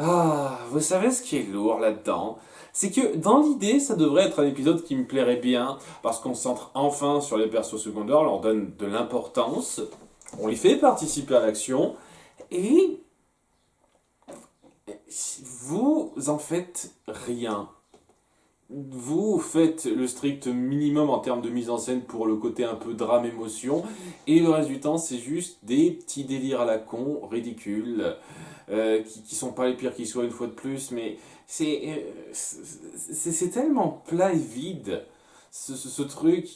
Ah, vous savez ce qui est lourd là-dedans? C'est que dans l'idée, ça devrait être un épisode qui me plairait bien, parce qu'on se centre enfin sur les persos secondaires, on leur donne de l'importance, on les fait participer à l'action, et vous en faites rien. Vous faites le strict minimum en termes de mise en scène pour le côté un peu drame-émotion, et le reste du temps, c'est juste des petits délires à la con, ridicules, qui sont pas les pires qui soient une fois de plus, mais c'est tellement plat et vide, ce truc,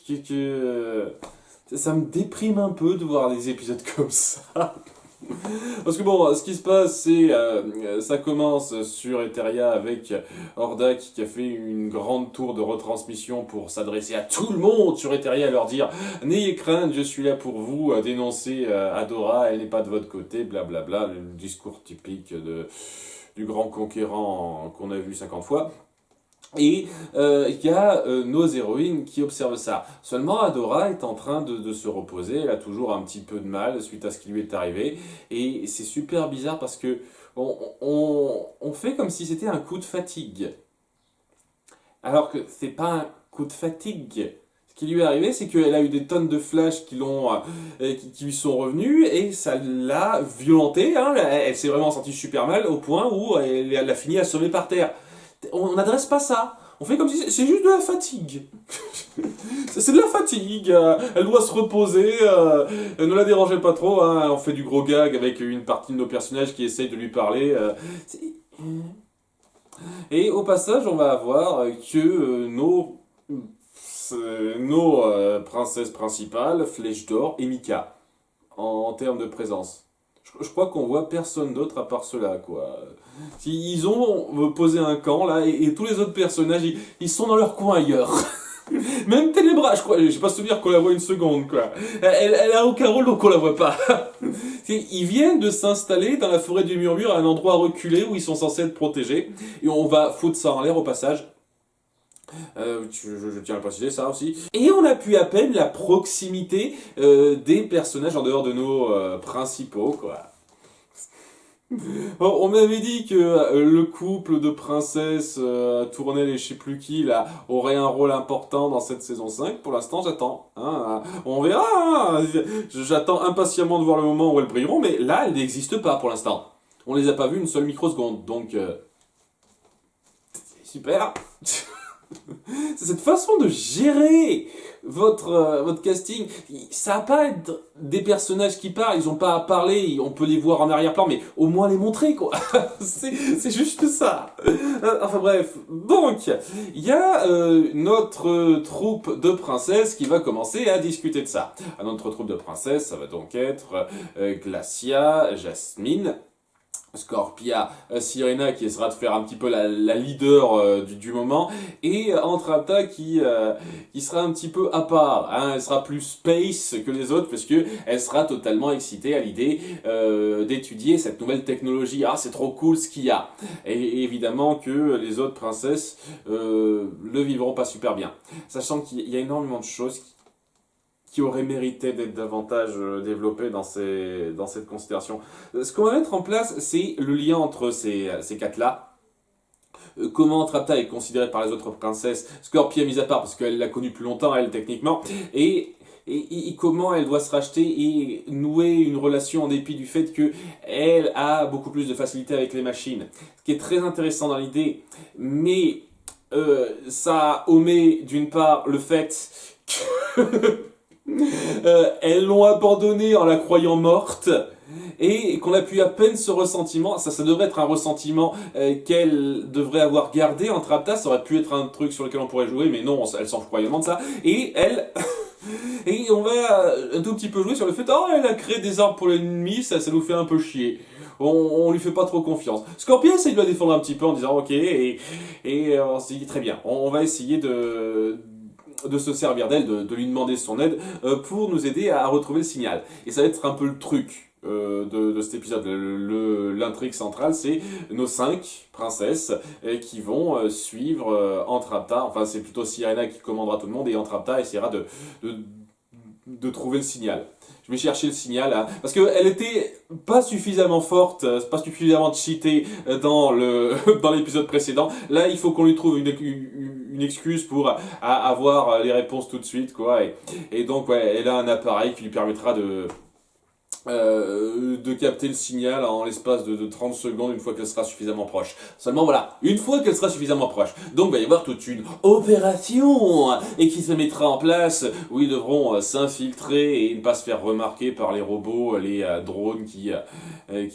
ça me déprime un peu de voir des épisodes comme ça. Parce que bon, ce qui se passe, c'est ça commence sur Eteria avec Hordak qui a fait une grande tour de retransmission pour s'adresser à tout le monde sur Eteria et leur dire n'ayez crainte, je suis là pour vous, dénoncer Adora, elle n'est pas de votre côté, blablabla, le discours typique du grand conquérant qu'on a vu 50 fois. Et il y a nos héroïnes qui observent ça. Seulement, Adora est en train de se reposer. Elle a toujours un petit peu de mal suite à ce qui lui est arrivé. Et c'est super bizarre parce que on fait comme si c'était un coup de fatigue. Alors que c'est pas un coup de fatigue. Ce qui lui est arrivé, c'est qu'elle a eu des tonnes de flashs qui lui sont revenus et ça l'a violentée. Hein. Elle s'est vraiment sentie super mal au point où elle a fini à se sauver par terre. On n'adresse pas ça. On fait comme si c'est juste de la fatigue. C'est de la fatigue. Elle doit se reposer. Ne la dérangez pas trop. Hein, on fait du gros gag avec une partie de nos personnages qui essayent de lui parler. Et au passage, on va avoir que nos princesses principales, Flèche d'Or et Mika, en termes de présence. Je crois qu'on voit personne d'autre à part cela, quoi. Ils ont posé un camp là et tous les autres personnages ils sont dans leur coin ailleurs. Même Ténébra, je crois, j'ai pas souvenir qu'on la voit une seconde quoi. Elle a aucun rôle donc on la voit pas. Ils viennent de s'installer dans la forêt du murmure à un endroit reculé où ils sont censés être protégés et on va foutre ça en l'air au passage. Je tiens à le préciser ça aussi. Et on appuie à peine la proximité des personnages en dehors de nos principaux quoi. Bon, on m'avait dit que le couple de princesses Tournelle et je sais plus qui là aurait un rôle important dans cette saison 5. Pour l'instant, j'attends. Hein, on verra. Hein. J'attends impatiemment de voir le moment où elles brilleront, mais là, elles n'existent pas pour l'instant. On les a pas vues une seule microseconde, donc super. C'est cette façon de gérer votre casting. Ça va pas être des personnages qui parlent, ils ont pas à parler, on peut les voir en arrière-plan, mais au moins les montrer, quoi. C'est juste ça. Enfin bref, donc, il y a notre troupe de princesses qui va commencer à discuter de ça. Notre troupe de princesses, ça va donc être Glacia, Jasmine, Scorpia, Sirena qui essaiera de faire un petit peu la leader du moment, et Entrapta qui sera un petit peu à part. Hein. Elle sera plus space que les autres parce que elle sera totalement excitée à l'idée d'étudier cette nouvelle technologie. Ah, c'est trop cool ce qu'il y a. Et évidemment que les autres princesses le vivront pas super bien. Sachant qu'il y a énormément de choses qui aurait mérité d'être davantage développé dans cette considération. Ce qu'on va mettre en place, c'est le lien entre ces quatre-là. Comment Trapta est considérée par les autres princesses, Scorpia mise à part parce qu'elle l'a connue plus longtemps, elle, techniquement, et comment elle doit se racheter et nouer une relation en dépit du fait qu'elle a beaucoup plus de facilité avec les machines. Ce qui est très intéressant dans l'idée, mais ça omet d'une part le fait que elles l'ont abandonnée en la croyant morte et qu'on appuie à peine ce ressentiment. Ça devrait être un ressentiment qu'elle devrait avoir gardé entre Apta. Ça aurait pu être un truc sur lequel on pourrait jouer, mais non, elle s'en fout royalement de ça. Et elle. Et on va un tout petit peu jouer sur le fait oh, elle a créé des armes pour l'ennemi, ça nous fait un peu chier. On lui fait pas trop confiance. Scorpion essaye de la défendre un petit peu en disant ok, et on se dit très bien, on va essayer de se servir d'elle, de lui demander son aide pour nous aider à retrouver le signal. Et ça va être un peu le truc de cet épisode. L'intrigue centrale, c'est nos 5 princesses qui vont suivre Entrapta. Enfin, c'est plutôt Sirena qui commandera tout le monde et Entrapta essaiera de trouver le signal. Je vais chercher le signal, hein, parce qu'elle était pas suffisamment forte, pas suffisamment cheatée dans l'épisode précédent. Là, il faut qu'on lui trouve une excuse pour avoir les réponses tout de suite, quoi. Et donc, ouais, elle a un appareil qui lui permettra de capter le signal en l'espace de 30 secondes une fois qu'elle sera suffisamment proche. Seulement voilà, une fois qu'elle sera suffisamment proche. Donc il va y avoir toute une opération et qui se mettra en place où ils devront s'infiltrer et ne pas se faire remarquer par les robots, les drones qui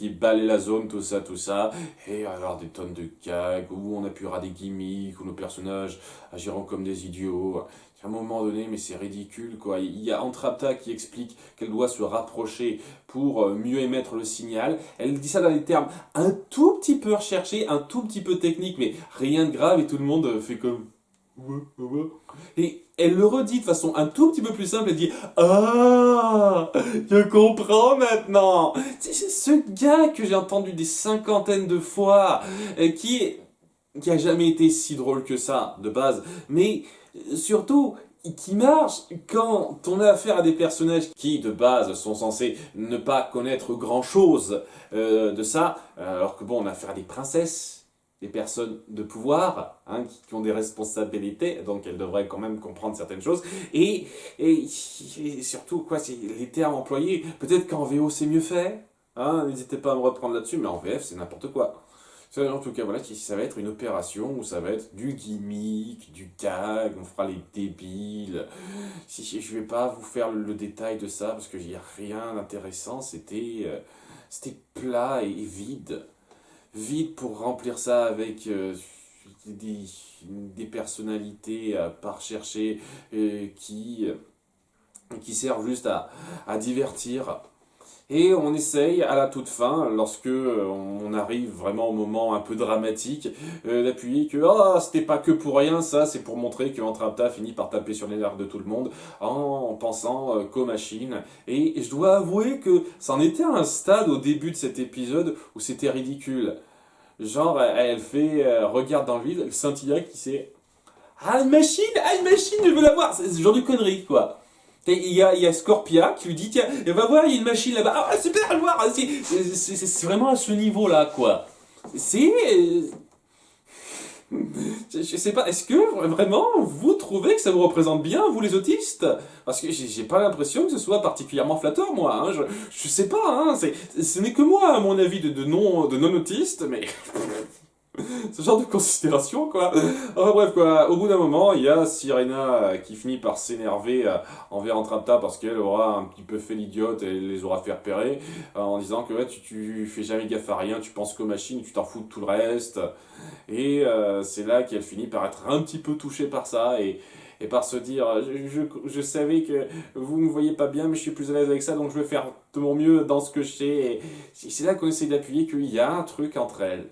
balayent la zone, tout ça, tout ça. Et il va y avoir des tonnes de gags où on appuiera des gimmicks, où nos personnages agiront comme des idiots. À un moment donné, mais c'est ridicule, quoi. Il y a Entrapta qui explique qu'elle doit se rapprocher pour mieux émettre le signal. Elle dit ça dans des termes un tout petit peu recherchés, un tout petit peu techniques, mais rien de grave, et tout le monde fait comme... Ouais, ouais. Et elle le redit de façon un tout petit peu plus simple, elle dit Ah, je comprends maintenant. C'est ce gars que j'ai entendu des cinquantaines de fois, qui a jamais été si drôle que ça, de base, mais surtout qui marche quand on a affaire à des personnages qui, de base, sont censés ne pas connaître grand-chose de ça, alors que bon, on a affaire à des princesses, des personnes de pouvoir, hein, qui ont des responsabilités, donc elles devraient quand même comprendre certaines choses, et surtout, quoi, c'est les termes employés, peut-être qu'en VO c'est mieux fait, hein, n'hésitez pas à me reprendre là-dessus, mais en VF c'est n'importe quoi. En tout cas, voilà, ça va être une opération où ça va être du gimmick, du gag, on fera les débiles. Je vais pas vous faire le détail de ça parce qu'il n'y a rien d'intéressant, c'était plat et vide. Vide pour remplir ça avec des personnalités pas recherchées qui servent juste à divertir. Et on essaye à la toute fin, lorsque on arrive vraiment au moment un peu dramatique, d'appuyer que c'était pas que pour rien, ça c'est pour montrer que Entrapta finit par taper sur les nerfs de tout le monde en pensant qu'aux machines. Et je dois avouer que ça en était à un stade au début de cet épisode où c'était ridicule. Genre elle fait regarde dans le vide, Scintilla qui sait une machine, je veux la voir, c'est ce genre de connerie quoi. Et il y a Scorpia qui lui dit tiens, va voir, il y a une machine là-bas. Ah, super, à le voir. C'est vraiment à ce niveau-là, quoi. C'est. Je sais pas, est-ce que vraiment vous trouvez que ça vous représente bien, vous les autistes? Parce que j'ai pas l'impression que ce soit particulièrement flatteur, moi. Hein. Je sais pas, hein. Ce n'est que moi, à mon avis, de non-autiste, mais. Ce genre de considération, quoi. Enfin bref, quoi. Au bout d'un moment, il y a Sirena qui finit par s'énerver envers Entrapta parce qu'elle aura un petit peu fait l'idiote et elle les aura fait repérer en disant que ouais, tu fais jamais gaffe à rien, tu penses qu'aux machines, tu t'en fous de tout le reste. Et c'est là qu'elle finit par être un petit peu touchée par ça et par se dire je savais que vous me voyez pas bien mais je suis plus à l'aise avec ça donc je vais faire de mon mieux dans ce que je sais. Et c'est là qu'on essaie d'appuyer qu'il y a un truc entre elles.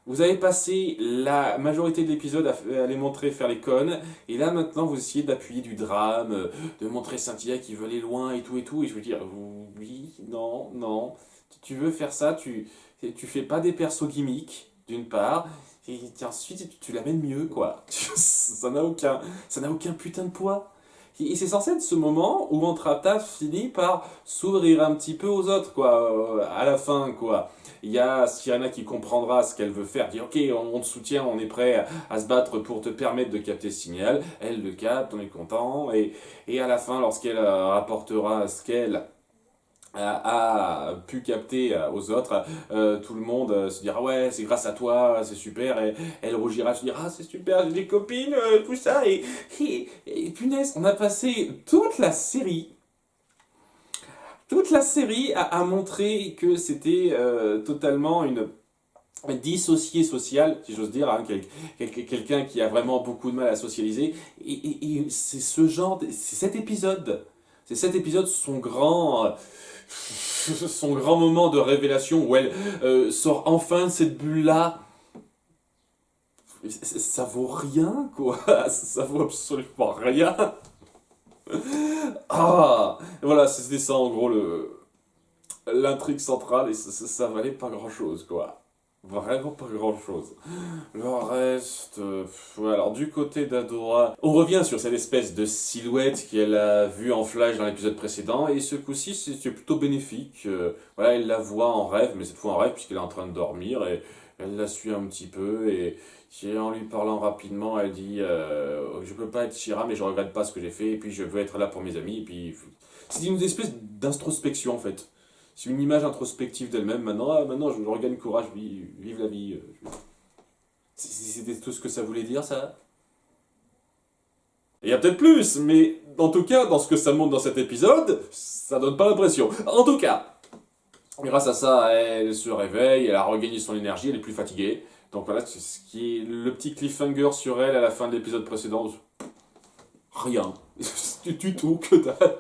Vous avez passé la majorité de l'épisode à les montrer faire les connes, et là maintenant vous essayez d'appuyer du drame, de montrer Scintilla qui veut aller loin et tout, et je veux dire, oui, non, non, tu veux faire ça, tu fais pas des persos gimmicks, d'une part, et ensuite tu l'amènes mieux, quoi. Ça n'a aucun putain de poids. Et c'est censé être ce moment où Entrapta finit par s'ouvrir un petit peu aux autres, quoi, à la fin, quoi. Il y a Sirena qui comprendra ce qu'elle veut faire, dit ok, on te soutient, on est prêt à se battre pour te permettre de capter ce signal. Elle le capte, on est content, et à la fin, lorsqu'elle rapportera ce qu'elle a pu capter aux autres, tout le monde se dira ouais c'est grâce à toi, c'est super, et elle rougira, se dira c'est super, j'ai des copines, tout ça, et punaise, on a passé toute la série à montrer que c'était totalement une dissocié social, si j'ose dire, hein, quelqu'un qui a vraiment beaucoup de mal à socialiser, et c'est c'est cet épisode son grand moment de révélation où elle sort enfin de cette bulle-là. Ça vaut rien, quoi. Ça vaut absolument rien. Voilà, c'était ça en gros l'intrigue centrale et ça valait pas grand-chose, quoi. Vraiment pas grand-chose. Le reste... ouais, alors du côté d'Adora, on revient sur cette espèce de silhouette qu'elle a vue en flash dans l'épisode précédent, et ce coup-ci, c'est plutôt bénéfique. Voilà, elle la voit en rêve, mais cette fois en rêve, puisqu'elle est en train de dormir, et elle la suit un petit peu, et en lui parlant rapidement, elle dit je peux pas être Shira, mais je regrette pas ce que j'ai fait, et puis je veux être là pour mes amis, et puis... C'est une espèce d'introspection, en fait. C'est une image introspective d'elle-même. Maintenant, maintenant je regagne courage, vive la vie. C'était tout ce que ça voulait dire, ça. Il y a peut-être plus, mais en tout cas, dans ce que ça montre dans cet épisode, ça donne pas l'impression. En tout cas, grâce à ça, elle se réveille, elle a regagné son énergie, elle est plus fatiguée. Donc voilà, c'est ce qui est le petit cliffhanger sur elle à la fin de l'épisode précédent. Rien. Du tout, que dalle.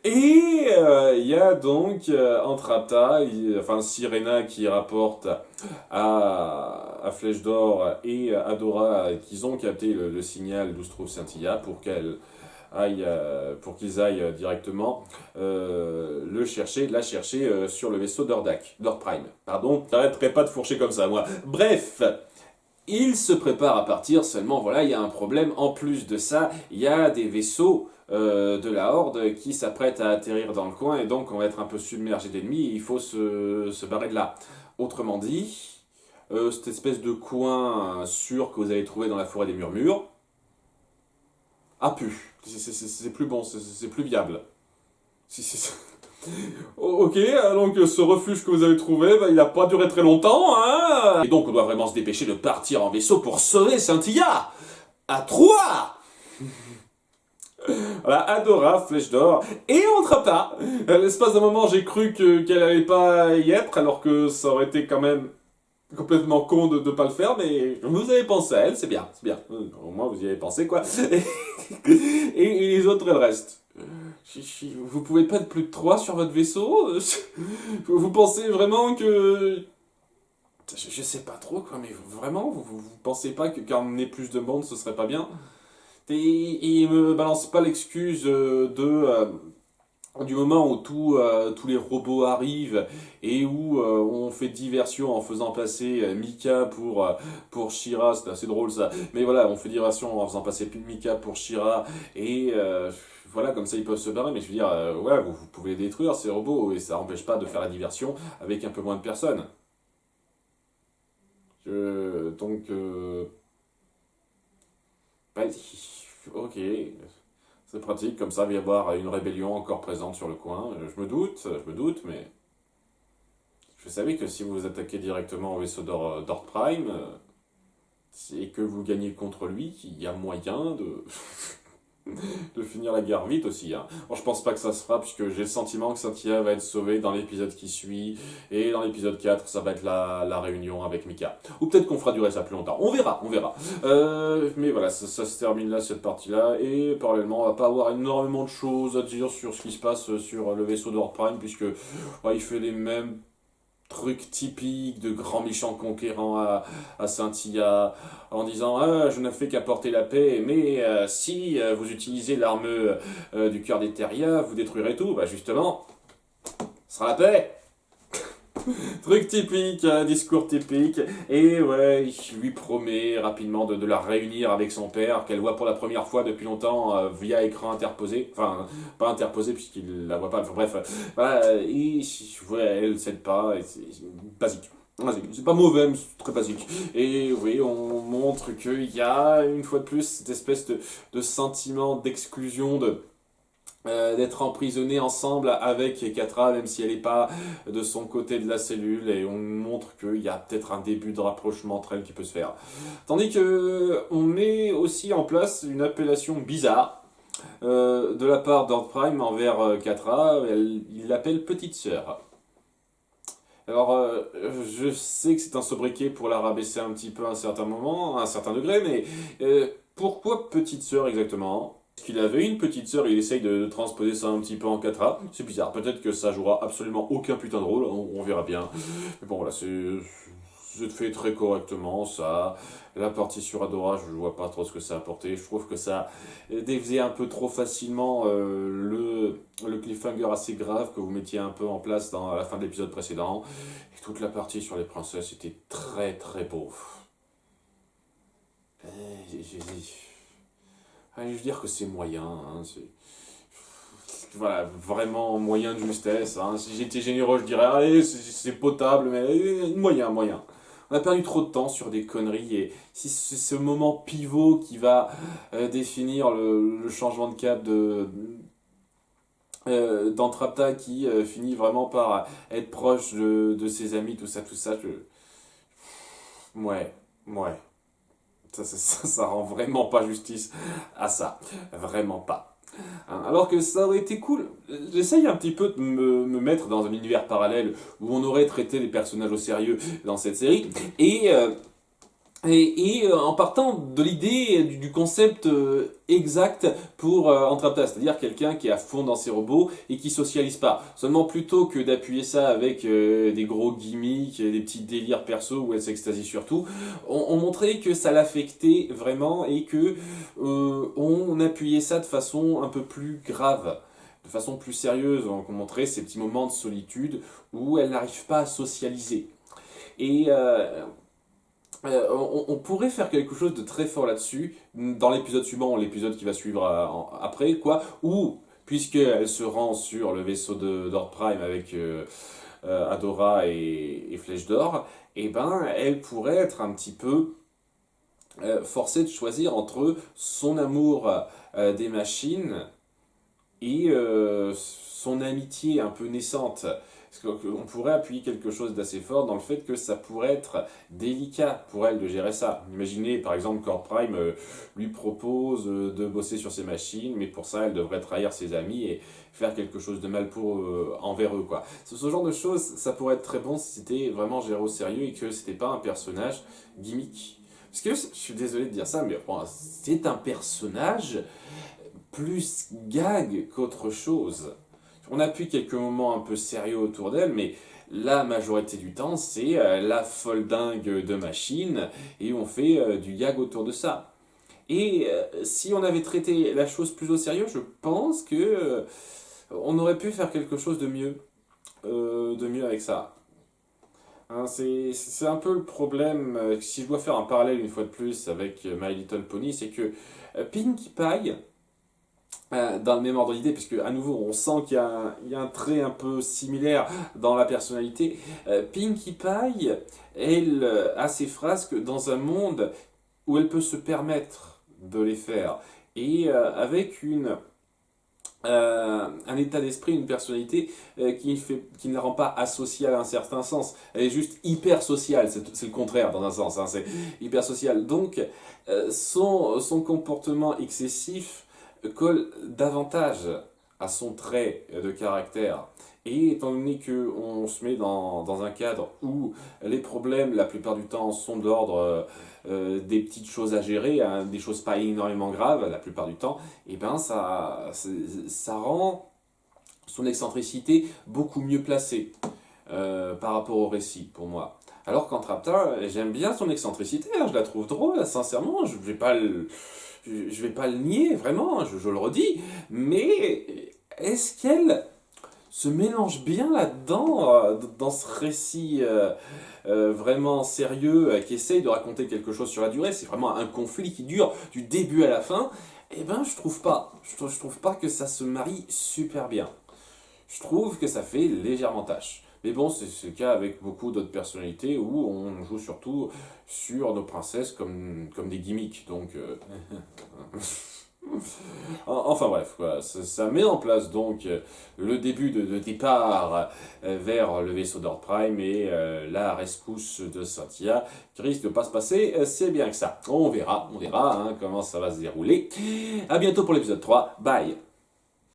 Et il y a donc Entrapta, enfin Sirena qui rapporte à Flèche d'Or et Adora qu'ils ont capté le signal d'où se trouve Scintilla pour qu'ils aillent directement la chercher sur le vaisseau d'Ordak, d'Ord Prime. Pardon, j'arrêterai pas de fourcher comme ça moi. Bref, il se prépare à partir, seulement voilà, il y a un problème. En plus de ça, il y a des vaisseaux de la Horde qui s'apprêtent à atterrir dans le coin et donc on va être un peu submergé d'ennemis et il faut se barrer de là. Autrement dit, cette espèce de coin sûr que vous avez trouvé dans la forêt des murmures a pu. C'est plus bon, c'est plus viable. Ok, donc ce refuge que vous avez trouvé, bah, il n'a pas duré très longtemps, hein. Et donc on doit vraiment se dépêcher de partir en vaisseau pour sauver Scintilla. À Troyes. Voilà, Adora, Flèche d'Or, et Entrapta. À l'espace d'un moment, j'ai cru qu'elle allait pas y être, alors que ça aurait été quand même complètement con de pas le faire, mais vous avez pensé à elle, c'est bien, c'est bien. Au moins, vous y avez pensé, quoi. Et les autres, elles restent. Vous pouvez pas être plus de 3 sur votre vaisseau? Vous pensez vraiment que... Je sais pas trop, quoi, mais vraiment, vous pensez pas qu'emmener plus de monde, ce serait pas bien? Et il me balance pas l'excuse du moment où tous les robots arrivent et où on fait diversion en faisant passer Mika pour Shira, c'est assez drôle ça, mais voilà, on fait diversion en faisant passer Mika pour Shira et voilà, comme ça ils peuvent se barrer, mais je veux dire, ouais, vous pouvez détruire ces robots et ça n'empêche pas de faire la diversion avec un peu moins de personnes. Donc, bah, ok, c'est pratique, comme ça il va y avoir une rébellion encore présente sur le coin. Je me doute, mais je savais que si vous vous attaquez directement au vaisseau d'Ord Prime, et que vous gagnez contre lui, il y a moyen de, de finir la guerre vite aussi. Hein. Bon, je pense pas que ça se fera, puisque j'ai le sentiment que Scintilla va être sauvé dans l'épisode qui suit, et dans l'épisode 4, ça va être la réunion avec Mika. Ou peut-être qu'on fera durer ça plus longtemps. On verra, on verra. Mais voilà, ça se termine là, cette partie-là, et parallèlement, on va pas avoir énormément de choses à dire sur ce qui se passe sur le vaisseau d'Ord Prime, puisque ouais, il fait les mêmes truc typique de grand méchant conquérant à Scintilla en disant ah, je n'ai fait qu'apporter la paix, mais si vous utilisez l'arme du cœur des Terriens, vous détruirez tout. Bah justement, ce sera la paix. Truc typique, discours typique, et ouais, il lui promet rapidement de la réunir avec son père, qu'elle voit pour la première fois depuis longtemps via écran interposé, enfin, pas interposé puisqu'il la voit pas, enfin bref, voilà, et ouais, elle cède pas, et c'est basique. Basique. C'est pas mauvais, mais c'est très basique. Et oui, on montre qu'il y a, une fois de plus, cette espèce de sentiment d'exclusion, d'être emprisonnés ensemble avec Catra, même si elle n'est pas de son côté de la cellule, et on montre qu'il y a peut-être un début de rapprochement entre elles qui peut se faire. Tandis que on met aussi en place une appellation bizarre de la part d'Ord Prime envers Catra, il l'appelle petite sœur. Alors, je sais que c'est un sobriquet pour la rabaisser un petit peu à un certain moment, à un certain degré, mais pourquoi petite sœur exactement? Qu'il avait une petite sœur, il essaye de transposer ça un petit peu en 4A. C'est bizarre, peut-être que ça jouera absolument aucun putain de rôle, on verra bien. Mais bon voilà, c'est fait très correctement, ça. La partie sur Adora, je vois pas trop ce que ça a apporté. Je trouve que ça défaisait un peu trop facilement le cliffhanger assez grave que vous mettiez un peu en place à la fin de l'épisode précédent. Et toute la partie sur les princesses était très très pauvre. Allez, je veux dire que c'est moyen, hein, voilà, vraiment moyen de justesse. Hein. Si j'étais généreux, je dirais, allez, c'est potable, mais moyen, moyen. On a perdu trop de temps sur des conneries et si c'est ce moment pivot qui va définir le changement de cap d'Entrapta qui finit vraiment par être proche de ses amis, tout ça, ouais, ouais. Ça rend vraiment pas justice à ça. Vraiment pas. Hein, alors que ça aurait été cool. J'essaye un petit peu de me mettre dans un univers parallèle où on aurait traité les personnages au sérieux dans cette série. En partant de l'idée du concept exact pour Entrapta, c'est-à-dire quelqu'un qui est à fond dans ses robots et qui socialise pas. Seulement plutôt que d'appuyer ça avec des gros gimmicks, et des petits délires perso où elle s'extasie surtout, on montrait que ça l'affectait vraiment et que on appuyait ça de façon un peu plus grave. De façon plus sérieuse, on montrait ces petits moments de solitude où elle n'arrive pas à socialiser. Et on pourrait faire quelque chose de très fort là-dessus dans l'épisode suivant, l'épisode qui va suivre après, quoi, ou puisqu'elle se rend sur le vaisseau d'Ord Prime avec Adora et Flèche d'Or, et ben elle pourrait être un petit peu forcée de choisir entre son amour des machines et son amitié un peu naissante. Parce qu'on pourrait appuyer quelque chose d'assez fort dans le fait que ça pourrait être délicat pour elle de gérer ça. Imaginez par exemple Core Prime lui propose de bosser sur ses machines, mais pour ça elle devrait trahir ses amis et faire quelque chose de mal envers eux, quoi. Ce genre de choses, ça pourrait être très bon si c'était vraiment géré au sérieux et que c'était pas un personnage gimmick. Parce que je suis désolé de dire ça, mais bon, c'est un personnage plus gag qu'autre chose. On appuie quelques moments un peu sérieux autour d'elle, mais la majorité du temps, c'est la folle dingue de machine, et on fait du gag autour de ça. Et si on avait traité la chose plus au sérieux, je pense que on aurait pu faire quelque chose de mieux avec ça. Hein, c'est un peu le problème, si je dois faire un parallèle une fois de plus avec My Little Pony, c'est que Pinkie Pie, dans le même ordre d'idée, puisque à nouveau on sent qu'il y a un trait un peu similaire dans la personnalité. Pinkie Pie, elle a ses frasques dans un monde où elle peut se permettre de les faire. Et avec un état d'esprit, une personnalité qui ne la rend pas asociale à un certain sens. Elle est juste hyper sociale, c'est le contraire dans un sens, hein, c'est hyper social. Donc son comportement excessif colle davantage à son trait de caractère. Et étant donné qu'on se met dans un cadre où les problèmes, la plupart du temps, sont de l'ordre des petites choses à gérer, hein, des choses pas énormément graves, la plupart du temps, et ben ça rend son excentricité beaucoup mieux placée par rapport au récit, pour moi. Alors qu'Entrapta, j'aime bien son excentricité, hein, je la trouve drôle, sincèrement, je vais pas le nier, vraiment, je le redis, mais est-ce qu'elle se mélange bien là-dedans, dans ce récit vraiment sérieux, qui essaye de raconter quelque chose sur la durée, c'est vraiment un conflit qui dure du début à la fin, eh ben je trouve pas. Je trouve pas que ça se marie super bien. Je trouve que ça fait légèrement tâche. Mais bon, c'est le cas avec beaucoup d'autres personnalités où on joue surtout sur nos princesses comme des gimmicks. Donc, enfin bref, voilà, ça met en place donc le début de départ vers le vaisseau d'Ord Prime et la rescousse de Cynthia qui risque de pas se passer, c'est bien que ça. On verra hein, comment ça va se dérouler. À bientôt pour l'épisode 3, bye.